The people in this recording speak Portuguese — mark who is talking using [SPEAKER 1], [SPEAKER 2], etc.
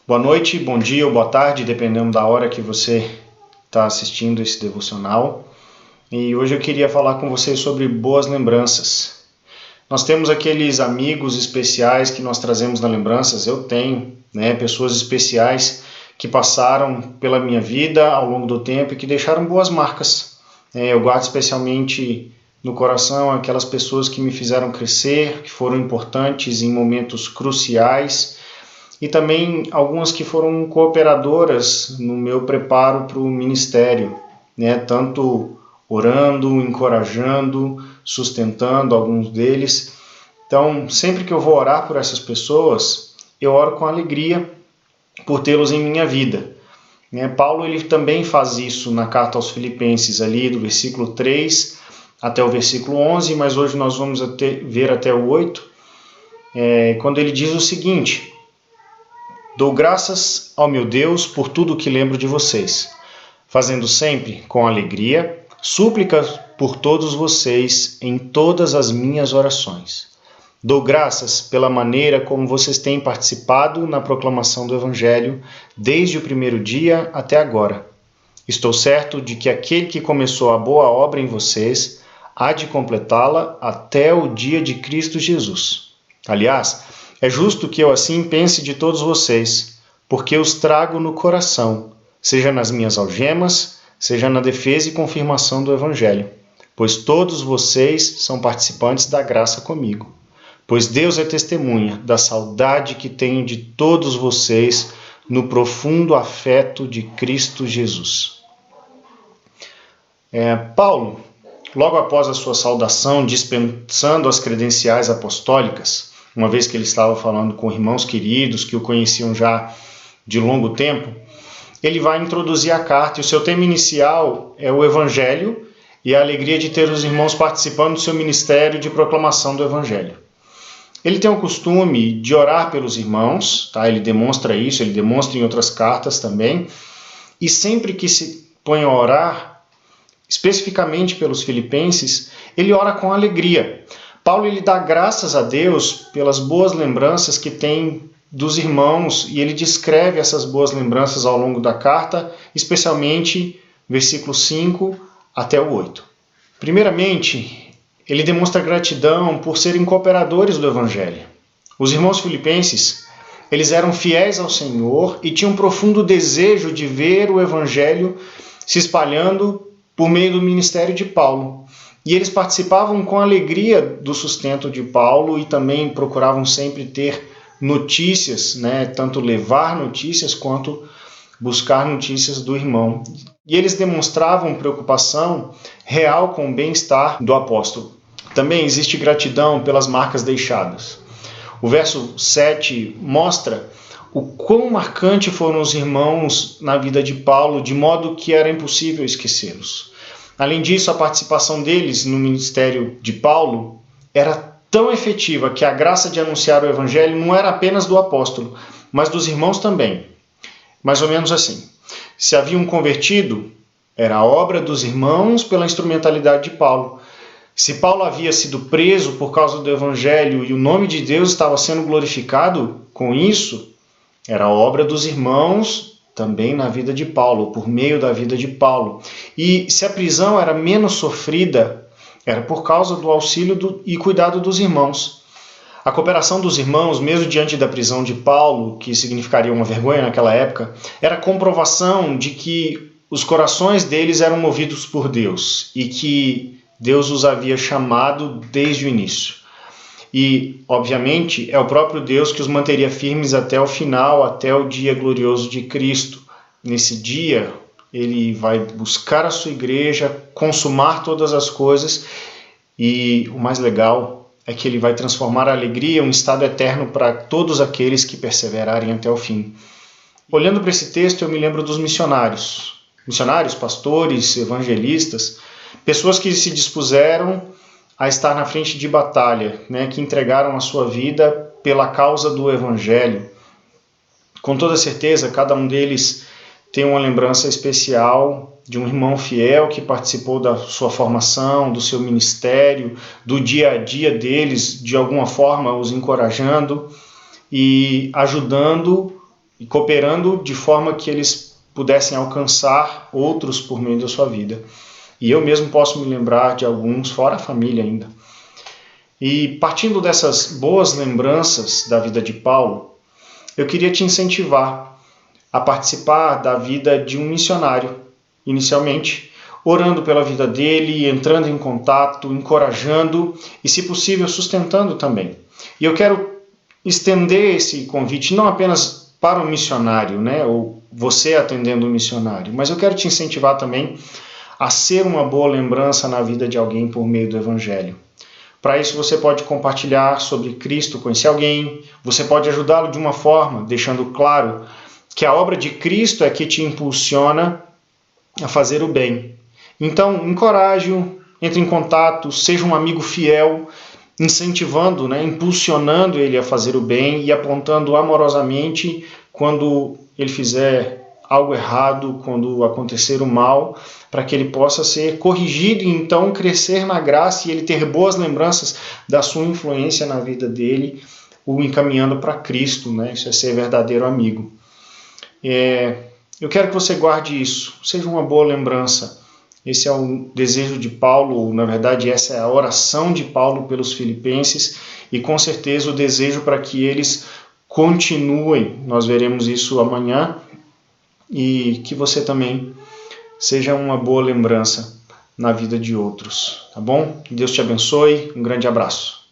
[SPEAKER 1] Boa noite, bom dia ou boa tarde, dependendo da hora que você está assistindo esse devocional. E hoje eu queria falar com vocês sobre boas lembranças. Nós temos aqueles amigos especiais que nós trazemos nas lembranças. Eu tenho, pessoas especiais que passaram pela minha vida ao longo do tempo e que deixaram boas marcas. Eu guardo especialmente no coração aquelas pessoas que me fizeram crescer, que foram importantes em momentos cruciais, e também algumas que foram cooperadoras no meu preparo para o ministério, tanto orando, encorajando, sustentando alguns deles. Então, sempre que eu vou orar por essas pessoas, eu oro com alegria por tê-los em minha vida. Paulo ele também faz isso na carta aos Filipenses, ali do versículo 3 até o versículo 11, mas hoje nós vamos ver até o 8, quando ele diz o seguinte: dou graças ao meu Deus por tudo o que lembro de vocês, fazendo sempre com alegria súplicas por todos vocês em todas as minhas orações. Dou graças pela maneira como vocês têm participado na proclamação do Evangelho desde o primeiro dia até agora. Estou certo de que aquele que começou a boa obra em vocês há de completá-la até o dia de Cristo Jesus. Aliás, é justo que eu assim pense de todos vocês, porque os trago no coração, seja nas minhas algemas, seja na defesa e confirmação do Evangelho, pois todos vocês são participantes da graça comigo. Pois Deus é testemunha da saudade que tenho de todos vocês no profundo afeto de Cristo Jesus. Paulo, logo após a sua saudação, dispensando as credenciais apostólicas, uma vez que ele estava falando com irmãos queridos que o conheciam já de longo tempo, ele vai introduzir a carta, e o seu tema inicial é o Evangelho e a alegria de ter os irmãos participando do seu ministério de proclamação do Evangelho. Ele tem o costume de orar pelos irmãos, ele demonstra isso, ele demonstra em outras cartas também, e sempre que se põe a orar, especificamente pelos filipenses, ele ora com alegria. Paulo ele dá graças a Deus pelas boas lembranças que tem dos irmãos, e ele descreve essas boas lembranças ao longo da carta, especialmente versículos 5 até o 8. Primeiramente, ele demonstra gratidão por serem cooperadores do Evangelho. Os irmãos filipenses, eles eram fiéis ao Senhor e tinham um profundo desejo de ver o Evangelho se espalhando por meio do ministério de Paulo. E eles participavam com alegria do sustento de Paulo e também procuravam sempre ter notícias, tanto levar notícias quanto buscar notícias do irmão. E eles demonstravam preocupação real com o bem-estar do apóstolo. Também existe gratidão pelas marcas deixadas. O verso 7 mostra o quão marcante foram os irmãos na vida de Paulo, de modo que era impossível esquecê-los. Além disso, a participação deles no ministério de Paulo era tão efetiva que a graça de anunciar o Evangelho não era apenas do apóstolo, mas dos irmãos também. Mais ou menos assim. Se havia um convertido, era a obra dos irmãos pela instrumentalidade de Paulo. Se Paulo havia sido preso por causa do Evangelho e o nome de Deus estava sendo glorificado com isso, era a obra dos irmãos também na vida de Paulo, por meio da vida de Paulo. E se a prisão era menos sofrida, era por causa do auxílio e cuidado dos irmãos. A cooperação dos irmãos, mesmo diante da prisão de Paulo, que significaria uma vergonha naquela época, era comprovação de que os corações deles eram movidos por Deus e que Deus os havia chamado desde o início. E, obviamente, é o próprio Deus que os manteria firmes até o final, até o dia glorioso de Cristo. Nesse dia, ele vai buscar a sua igreja, consumar todas as coisas, e o mais legal é que ele vai transformar a alegria em um estado eterno para todos aqueles que perseverarem até o fim. Olhando para esse texto, eu me lembro dos missionários, pastores, evangelistas, pessoas que se dispuseram a estar na frente de batalha, que entregaram a sua vida pela causa do Evangelho. Com toda certeza, cada um deles tem uma lembrança especial de um irmão fiel que participou da sua formação, do seu ministério, do dia a dia deles, de alguma forma os encorajando e ajudando e cooperando de forma que eles pudessem alcançar outros por meio da sua vida. E eu mesmo posso me lembrar de alguns, fora a família ainda. E partindo dessas boas lembranças da vida de Paulo, eu queria te incentivar a participar da vida de um missionário, inicialmente, orando pela vida dele, entrando em contato, encorajando e, se possível, sustentando também. E eu quero estender esse convite não apenas para o missionário, né, ou você atendendo o missionário, mas eu quero te incentivar também a ser uma boa lembrança na vida de alguém por meio do Evangelho. Para isso você pode compartilhar sobre Cristo com esse alguém, você pode ajudá-lo de uma forma, deixando claro que a obra de Cristo é que te impulsiona a fazer o bem. Então, encoraje-o, entre em contato, seja um amigo fiel, incentivando, impulsionando ele a fazer o bem e apontando amorosamente quando ele fizer algo errado, quando acontecer o mal, para que ele possa ser corrigido e então crescer na graça e ele ter boas lembranças da sua influência na vida dele, o encaminhando para Cristo, Isso é ser verdadeiro amigo. Eu quero que você guarde isso, seja uma boa lembrança. Esse é o desejo de Paulo, na verdade essa é a oração de Paulo pelos filipenses e com certeza o desejo para que eles continuem, nós veremos isso amanhã, e que você também seja uma boa lembrança na vida de outros, tá bom? Que Deus te abençoe, um grande abraço.